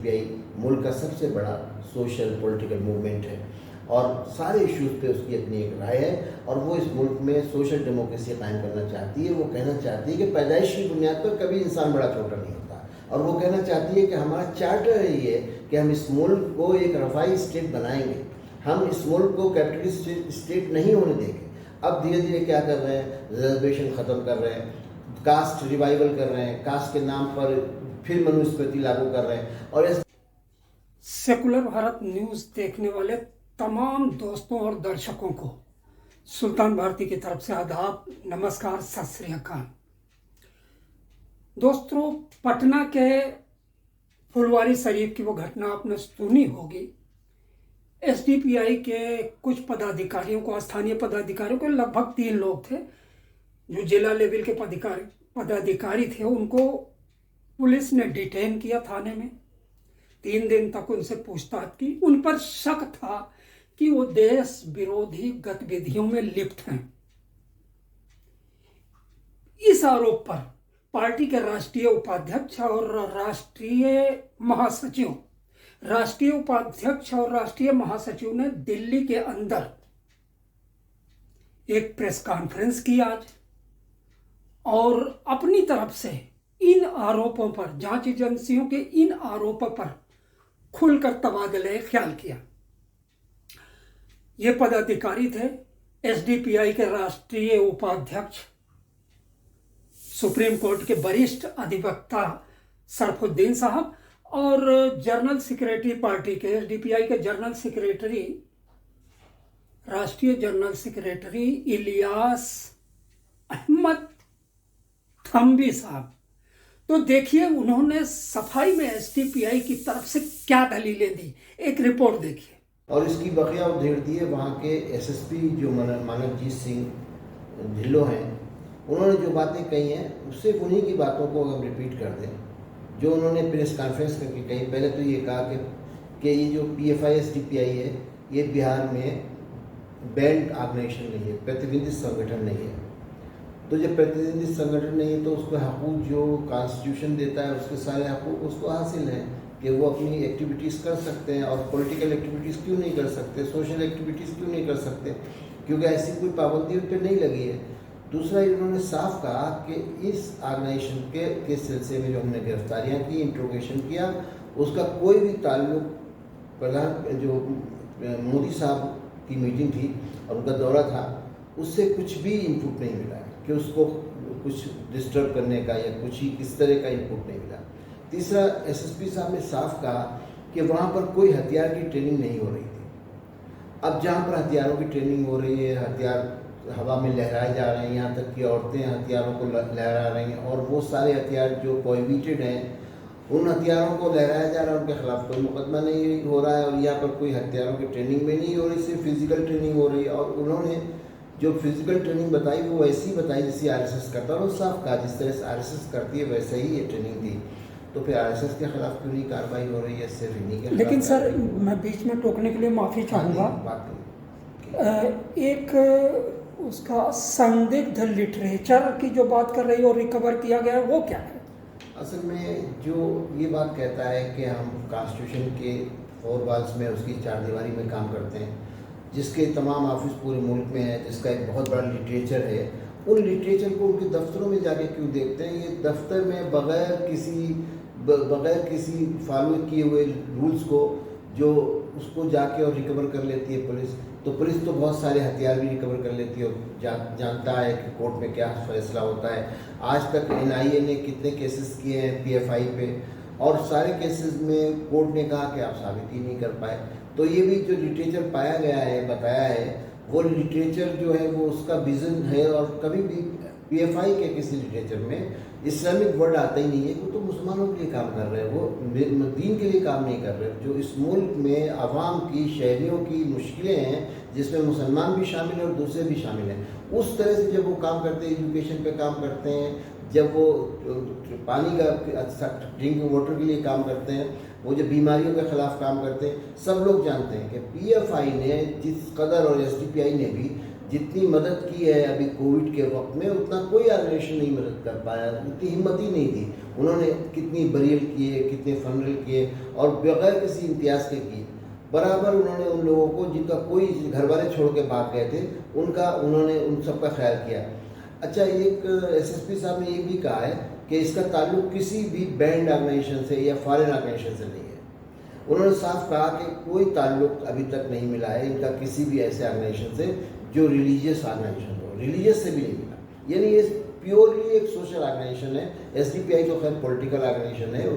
Pi मुल्क का सबसे बड़ा सोशल पॉलिटिकल मूवमेंट है और सारे इश्यूज़ पे उसकी अपनी एक राय है और वो इस मुल्क में सोशल डेमोक्रेसी कायम करना चाहती है। वो कहना चाहती है कि पैदाइशी बुनियाद पर कभी इंसान बड़ा छोटा नहीं होता और वो कहना चाहती है कि हमारा चार्टर है ये कि हम इस मुल्क को एक रफाई स्टेट बनाएंगे, हम इस मुल्क को कैपिटलिस्ट स्टेट नहीं होने देंगे। अब धीरे धीरे क्या कर रहे हैं, रिजर्वेशन ख़त्म कर रहे हैं, कास्ट रिवाइवल कर रहे हैं, कास्ट के नाम पर फिर मनुस्मृति लागू कर रहे हैं। और सेकुलर भारत न्यूज़ देखने वाले तमाम दोस्तों और दर्शकों को सुल्तान भारती की तरफ से आदाब, नमस्कार, सत श्री अकाल। दोस्तों, पटना के फुलवारी शरीफ की वो घटना आपने सुनी होगी। एसडीपीआई के कुछ पदाधिकारियों को, स्थानीय पदाधिकारियों को, लगभग 3 लोग थे जो जिला लेवल के पदाधिकारी थे, उनको पुलिस ने डिटेन किया थाने में। 3 दिन तक उनसे पूछताछ की। उन पर शक था कि वो देश विरोधी गतिविधियों में लिप्त हैं। इस आरोप पर पार्टी के राष्ट्रीय उपाध्यक्ष और राष्ट्रीय महासचिव ने दिल्ली के अंदर एक प्रेस कॉन्फ्रेंस की आज और अपनी तरफ से इन आरोपों पर, जांच एजेंसियों के इन आरोपों पर खुलकर तबादले ख्याल किया। ये पदाधिकारी थे एसडीपीआई के राष्ट्रीय उपाध्यक्ष, सुप्रीम कोर्ट के वरिष्ठ अधिवक्ता सरफुद्दीन साहब और जनरल सेक्रेटरी पार्टी के, एसडीपीआई के जनरल सेक्रेटरी, राष्ट्रीय जनरल सेक्रेटरी इलियास अहमद थम्बी साहब। तो देखिए उन्होंने सफाई में एसडीपीआई की तरफ से क्या दलीलें दी, एक रिपोर्ट देखिए। और इसकी बकिया उधेड़ दी है वहाँ के एसएसपी जो मानवजीत सिंह ढिल्लो हैं। उन्होंने जो बातें कही हैं उससे उन्हीं की बातों को अगर रिपीट कर दें जो उन्होंने प्रेस कॉन्फ्रेंस करके कही। पहले तो ये कहा कि ये जो पीएफआई एसडीपीआई है ये बिहार में बैंड ऑर्गेनाइजेशन नहीं है, प्रतिनिधि संगठन नहीं है। तो जब प्रतिनिधि संगठन नहीं है तो उसको हकूक़ जो कॉन्स्टिट्यूशन देता है उसके सारे हकूक़ उसको हासिल हैं कि वो अपनी एक्टिविटीज़ कर सकते हैं। और पॉलिटिकल एक्टिविटीज़ क्यों नहीं कर सकते, सोशल एक्टिविटीज़ क्यों नहीं कर सकते, क्योंकि ऐसी कोई पाबंदी उन पर नहीं लगी है। दूसरा, इन्होंने साफ कहा कि इस ऑर्गेनाइजेशन के सिलसिले में जो हमने गिरफ्तारियाँ की, इंट्रोगेशन किया, उसका कोई भी ताल्लुक जो मोदी साहब की मीटिंग थी और उनका दौरा था उससे कुछ भी इनपुट नहीं मिला कि उसको कुछ डिस्टर्ब करने का या कुछ ही किस तरह का इनपुट नहीं मिला। तीसरा, एसएसपी साहब ने साफ कहा कि वहाँ पर कोई हथियार की ट्रेनिंग नहीं हो रही थी। अब जहाँ पर हथियारों की ट्रेनिंग हो रही है, हथियार हवा में लहराए जा रहे हैं, यहाँ तक कि औरतें हथियारों को लहरा रही हैं और वो सारे हथियार जो प्रोहिबिटेड हैं उन हथियारों को लहराया जा रहा है, उनके खिलाफ कोई मुकदमा नहीं हो रहा है। और यहाँ पर कोई हथियारों की ट्रेनिंग में नहीं हो रही, सिर्फ फिजिकल ट्रेनिंग हो रही है। और उन्होंने जो फिजिकल ट्रेनिंग बताई वो ऐसी बताई जैसी आरएसएस करता है और साफ कहा जिस तरह से आरएसएस करती है वैसे ही ये ट्रेनिंग थी। तो फिर आरएसएस के खिलाफ क्यों नहीं कार्रवाई हो रही है, सिर्फ इन्हीं के। लेकिन सर, मैं बीच में टोकने के लिए माफ़ी चाहूँगा। एक उसका संदिग्ध लिटरेचर की जो बात कर रही है और रिकवर किया गया है वो क्या है? असल में जो ये बात कहता है कि हम कॉन्स्टिट्यूशन के 4 वॉल्स में, उसकी 4 दीवारी में काम करते हैं, जिसके तमाम ऑफिस पूरे मुल्क में है, जिसका एक बहुत बड़ा लिटरेचर है, उन लिटरेचर को उनके दफ्तरों में जाके क्यों देखते हैं? ये दफ्तर में बग़ैर किसी फॉलो किए हुए रूल्स को जो उसको जाके और रिकवर कर लेती है पुलिस। तो पुलिस तो बहुत सारे हथियार भी रिकवर कर लेती है और जानता है कि कोर्ट में क्या फैसला होता है। आज तक एनआईए ने कितने केसेस किए हैं पीएफआई पे और सारे केसेस में कोर्ट ने कहा कि आप साबित ही नहीं कर पाए। तो ये भी जो लिटरेचर पाया गया है, बताया है, वो लिटरेचर जो है वो उसका विजन है। और कभी भी पीएफआई के किसी लिटरेचर में इस्लामिक वर्ड आता ही नहीं है। वो तो मुसलमानों के लिए काम कर रहे हैं, वो दीन के लिए काम नहीं कर रहे। जो इस मुल्क में आवाम की, शहरियों की मुश्किलें हैं, जिसमें मुसलमान भी शामिल हैं और दूसरे भी शामिल हैं, उस तरह से जब वो काम करते हैं, एजुकेशन पे काम करते हैं, जब वो पानी का ड्रिंकिंग वाटर के लिए काम करते हैं, वो जो बीमारियों के खिलाफ काम करते हैं, सब लोग जानते हैं कि पीएफआई ने जिस कदर और एसडीपीआई ने भी जितनी मदद की है अभी कोविड के वक्त में, उतना कोई ऑर्गेनाइजेशन नहीं मदद कर पाया, उतनी हिम्मत ही नहीं थी। उन्होंने कितनी बरियल किए, कितने फनरल किए और बगैर किसी इम्तियाज़ के किए। बराबर उन्होंने उन लोगों को जिनका कोई घर वाले छोड़ के भाग गए थे उन्होंने उन सबका ख्याल किया। अच्छा, एक एसएसपी साहब ने ये भी कहा है कि इसका ताल्लुक किसी भी बैंड ऑर्गेनाइजेशन से या फॉरेन ऑर्गेनाइजेशन से नहीं है। उन्होंने साफ कहा कि कोई ताल्लुक अभी तक नहीं मिला है इनका किसी भी ऐसे ऑर्गेनाइजेशन से जो रिलीजियस ऑर्गेनाइजेशन हो, रिलीजियस से भी नहीं मिला। यानी ये प्योरली एक सोशल ऑर्गेनाइजेशन है। एसडीपीआई तो खैर पॉलिटिकल ऑर्गेनाइजेशन है,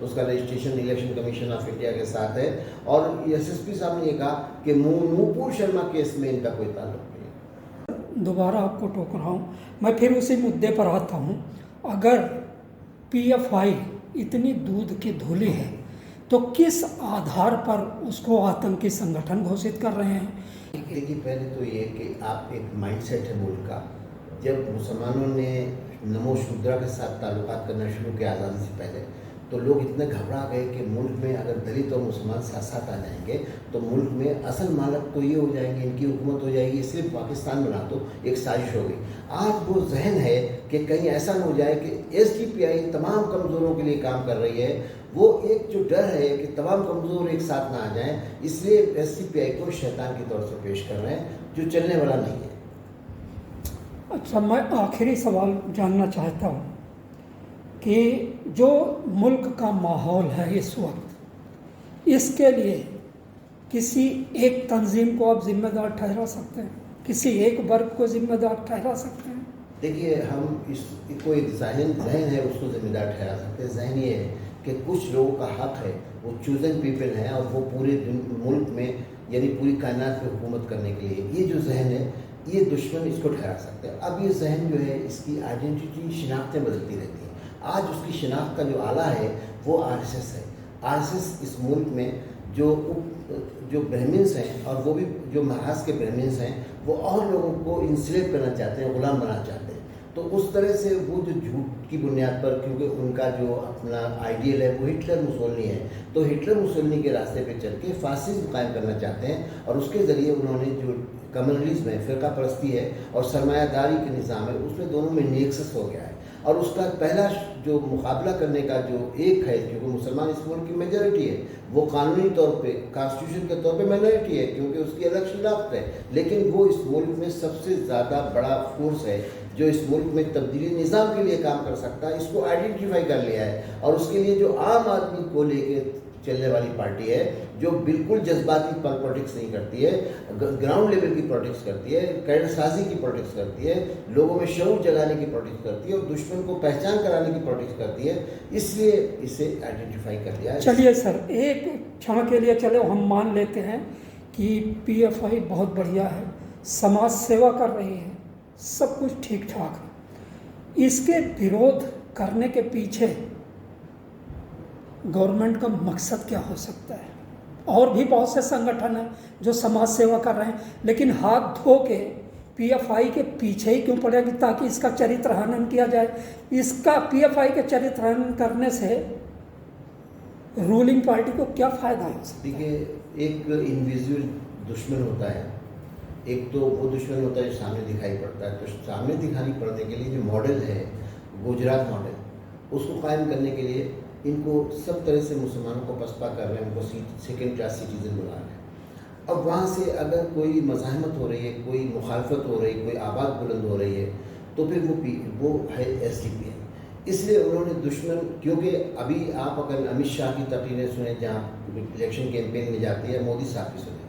उसका registration election commission of India के साथ है। और एसएसपी साहब ने ये कहा कि नूपुर शर्मा केस में इनका कोई ताल्लुक नहीं। दोबारा आपको टोक रहा हूँ, मैं फिर उसी मुद्दे पर आता हूँ। अगर पीएफआई इतनी दूध की धूली है तो किस आधार पर उसको आतंकी संगठन घोषित कर रहे हैं? देखिए, पहले तो ये कि आप एक माइंडसेट है मुल्क का। जब मुसलमानों ने नमो शूद्रा के साथ ताल्लुकात करना शुरू किया आज़ादी से पहले, तो लोग इतने घबरा गए कि मुल्क में अगर दलित और मुसलमान साथ साथ आ जाएंगे तो मुल्क में असल मालिक तो ये हो जाएंगे, इनकी हुकूमत हो जाएगी, इसलिए पाकिस्तान बना दो, एक साजिश हो गई। आज वो जहन है कि कहीं ऐसा न हो जाए कि एसडीपीआई तमाम कमज़ोरों के लिए काम कर रही है। वो एक जो डर है कि तमाम कमज़ोर एक साथ ना आ जाएं, इसलिए एसडीपीआई को शैतान के तौर से पेश कर रहे हैं, जो चलने वाला नहीं है। अच्छा, मैं आखिरी सवाल जानना चाहता हूँ कि जो मुल्क का माहौल है इस वक्त, इसके लिए किसी एक तंजीम को आप जिम्मेदार ठहरा सकते हैं, किसी एक वर्ग को जिम्मेदार ठहरा सकते हैं? देखिए, हम इसको एक जहन है उसको जिम्मेदार ठहरा सकते हैं। जहन ये है कि कुछ लोगों का हक है, वो चूजन पीपल हैं और वो पूरे मुल्क में यानी पूरी कायनात पे हुकूमत करने के लिए, ये जो जहन है ये दुश्मन इसको ठहरा सकते हैं। अब ये जहन जो है इसकी आइडेंटिटी शिनाख्तें बदलती रहती हैं। आज उसकी शिनाख्त का जो आला है वो आरएसएस है। आरएसएस इस मुल्क में जो ब्राह्मण्स हैं और वो भी जो महाराष्ट्र के ब्राह्मण्स हैं, वो और लोगों को इंस्लेव करना चाहते हैं, गुलाम बनाना चाहते हैं। तो उस तरह से वो जो झूठ की बुनियाद पर, क्योंकि उनका जो अपना आइडियल है वो हिटलर मुसोलिनी है, तो हिटलर मुसोलिनी के रास्ते पे चल के फासिज्म कायम करना चाहते हैं। और उसके ज़रिए उन्होंने जो कम्युनलिज्म है, फ़िरका परस्ती है और सरमायादारी के निज़ाम है, उसमें दोनों में नेक्सस हो गया है। और उसका पहला जो मुकाबला करने का जो एक है, क्योंकि मुसलमान इस मुल्क की मेजॉरिटी है, वो कानूनी तौर पे कॉन्स्टिट्यूशन के तौर पे माइनॉरिटी है क्योंकि उसकी अलग शिनाख्त है, लेकिन वो इस मुल्क में सबसे ज़्यादा बड़ा फोर्स है जो इस मुल्क में तब्दीली निज़ाम के लिए काम कर सकता है। इसको आइडेंटिफाई कर लिया है और उसके लिए जो आम आदमी को लेके चलने वाली पार्टी है, जो बिल्कुल जज्बाती पॉलिटिक्स नहीं करती है, ग्राउंड लेवल की पॉलिटिक्स करती है, कैडरसाजी की पॉलिटिक्स करती है, लोगों में शऊर जगाने की पॉलिटिक्स करती है और दुश्मन को पहचान कराने की पॉलिटिक्स करती है, इसलिए इसे आइडेंटिफाई कर लिया है। चलिए सर, एक क्षण के लिए चलो हम मान लेते हैं कि पीएफआई बहुत बढ़िया है, समाज सेवा कर रही है, सब कुछ ठीक ठाक है। इसके विरोध करने के पीछे गवर्नमेंट का मकसद क्या हो सकता है? और भी बहुत से संगठन हैं जो समाज सेवा कर रहे हैं, लेकिन हाथ धो के पीएफआई के पीछे ही क्यों पड़ेगी ताकि इसका चरित्र हनन किया जाए? इसका पीएफआई के चरित्र हनन करने से रूलिंग पार्टी को क्या फ़ायदा हो सकता है? देखिए, एक इनविजिबल दुश्मन होता है, एक तो वो दुश्मन होता है जो सामने दिखाई पड़ता है। तो सामने दिखाई पड़ने के लिए जो मॉडल है, गुजरात मॉडल, उसको कायम करने के लिए इनको सब तरह से मुसलमानों को पसपा कर रहे हैं, उनको सेकेंड क्लास सिटीजन बना रहे हैं। अब वहाँ से अगर कोई मज़ाहमत हो रही है, कोई मुखालफत हो रही है, कोई आवाज़ बुलंद हो रही है, तो फिर वो है एसडीपीआई। इसलिए उन्होंने दुश्मन, क्योंकि अभी आप अगर अमित शाह की तकरीरें सुने जहाँ इलेक्शन कैंपेन में जाती है, मोदी साहब की सुने,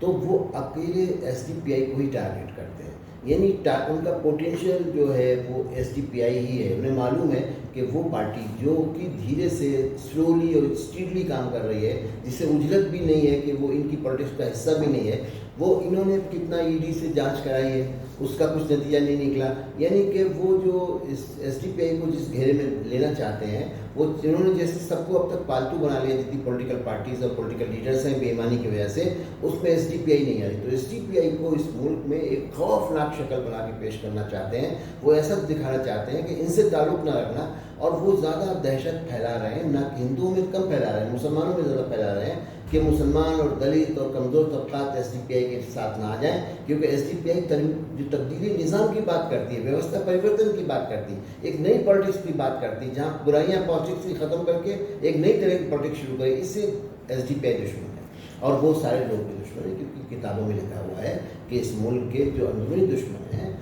तो वो अकेले एसडीपीआई को ही टारगेट करते हैं। यानी उनका पोटेंशियल जो है वो एसडीपीआई ही है। उन्हें मालूम है कि वो पार्टी जो कि धीरे से स्लोली और स्पीडली काम कर रही है, जिससे उजलत भी नहीं है कि वो इनकी पॉलिटिक्स का हिस्सा भी नहीं है, वो इन्होंने कितना ईडी से जांच कराई है, उसका कुछ नतीजा नहीं निकला। यानी कि वो जो एसडीपीआई को जिस घेरे में लेना चाहते हैं, वो इन्होंने जैसे सबको अब तक पालतू बना लिया, जितनी पॉलिटिकल पार्टीज और पॉलिटिकल लीडर्स हैं बेईमानी की वजह से, उसमें एसडीपीआई नहीं आ रही। तो एसडीपीआई को इस मुल्क में एक खौफनाक शक्ल बना के पेश करना चाहते हैं। वो ऐसा दिखाना चाहते हैं कि इनसे ताल्लुक़ ना रखना, और वो ज़्यादा दहशत फैला रहे हैं, ना हिंदुओं में कम फैला रहे हैं, मुसलमानों में ज़्यादा फैला रहे हैं कि मुसलमान और दलित और कमज़ोर तबकात SDPI के साथ ना आ जाएं, क्योंकि SDPI जो तब्दीली निज़ाम की बात करती है, व्यवस्था परिवर्तन की बात करती है, एक नई पॉलिटिक्स की बात करती है, जहाँ बुराइयाँ पॉलिटिक्स की ख़त्म करके एक नई तरह की पॉलिटिक्स शुरू करे, इससे SDPI दुश्मन है और वो सारे लोग भी दुश्मन है, क्योंकि किताबों में लिखा हुआ है कि इस मुल्क के जो अंदरूनी दुश्मन हैं,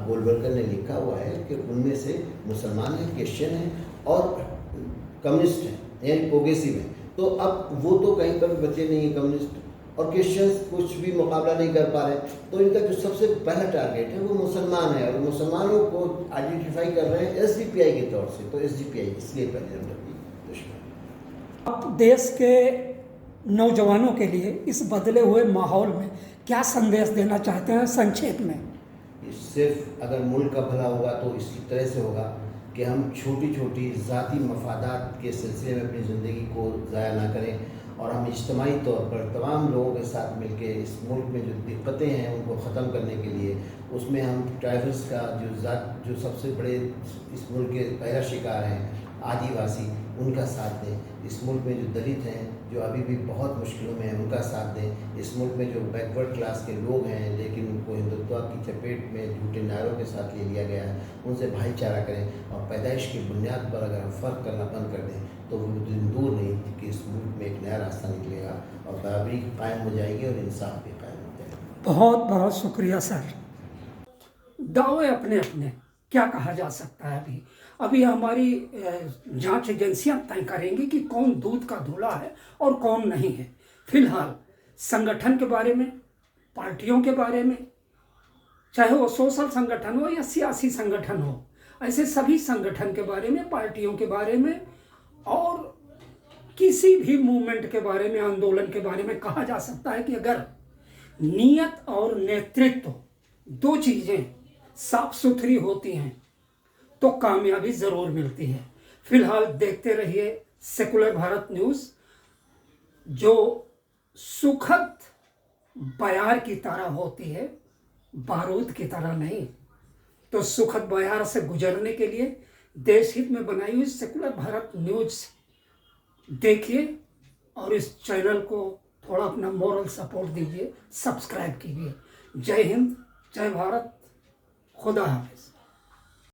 गोलवलकर ने लिखा हुआ है कि उनमें से मुसलमान हैं, क्रिश्चियन हैं और कम्युनिस्ट हैं, यानी प्रोग्रेसिव हैं। तो अब वो तो कहीं पर बचे नहीं हैं, कम्युनिस्ट और क्रिश्चियंस कुछ भी मुकाबला नहीं कर पा रहे, तो इनका जो सबसे पहला टारगेट है वो मुसलमान है और मुसलमानों को आइडेंटिफाई कर रहे हैं SDPI के तौर से। तो SDPI इसलिए पहले नंबर की दुश्मन। आप देश के नौजवानों के लिए इस बदले हुए माहौल में क्या संदेश देना चाहते हैं संक्षेप में? सिर्फ अगर मुल्क का भला होगा तो इसी तरह से होगा कि हम छोटी छोटी ज़ाती मफादात के सिलसिले में अपनी ज़िंदगी को ज़ाया ना करें और हम इज्तमाही तौर पर तमाम लोगों के साथ मिलकर इस मुल्क में जो दिक्कतें हैं उनको ख़त्म करने के लिए, उसमें हम ट्राइबल्स का जो सबसे बड़े इस मुल्क के पहला शिकार हैं आदिवासी, उनका साथ दें। इस मुल्क में जो दलित हैं जो अभी भी बहुत मुश्किलों में हैं उनका साथ दें। इस मुल्क में जो बैकवर्ड क्लास के लोग हैं लेकिन उनको हिंदुत्व की चपेट में झूठे नारों के साथ ले लिया गया है, उनसे भाईचारा करें और पैदाइश की बुनियाद पर अगर हम फ़र्क करना बंद कर दें तो वो दिन दूर नहीं कि इस मुल्क में एक नया रास्ता निकलेगा और बराबरी कायम हो जाएगी और इंसाफ भी कायम हो जाएगा। बहुत बहुत शुक्रिया सर। दावे अपने अपने, क्या कहा जा सकता है? अभी हमारी जांच एजेंसियां तय करेंगी कि कौन दूध का धुला है और कौन नहीं है। फिलहाल संगठन के बारे में, पार्टियों के बारे में, चाहे वो सोशल संगठन हो या सियासी संगठन हो, ऐसे सभी संगठन के बारे में, पार्टियों के बारे में और किसी भी मूवमेंट के बारे में, आंदोलन के बारे में कहा जा सकता है कि अगर नियत और नेतृत्व दो चीजें साफ सुथरी होती हैं तो कामयाबी जरूर मिलती है। फिलहाल देखते रहिए सेकुलर भारत न्यूज़, जो सुखद बयार की तरह होती है, बारूद की तरह नहीं। तो सुखद बयार से गुजरने के लिए देश हित में बनाई हुई सेकुलर भारत न्यूज़ देखिए और इस चैनल को थोड़ा अपना मोरल सपोर्ट दीजिए, सब्सक्राइब कीजिए। जय हिंद, जय भारत, खुदा हाफिज।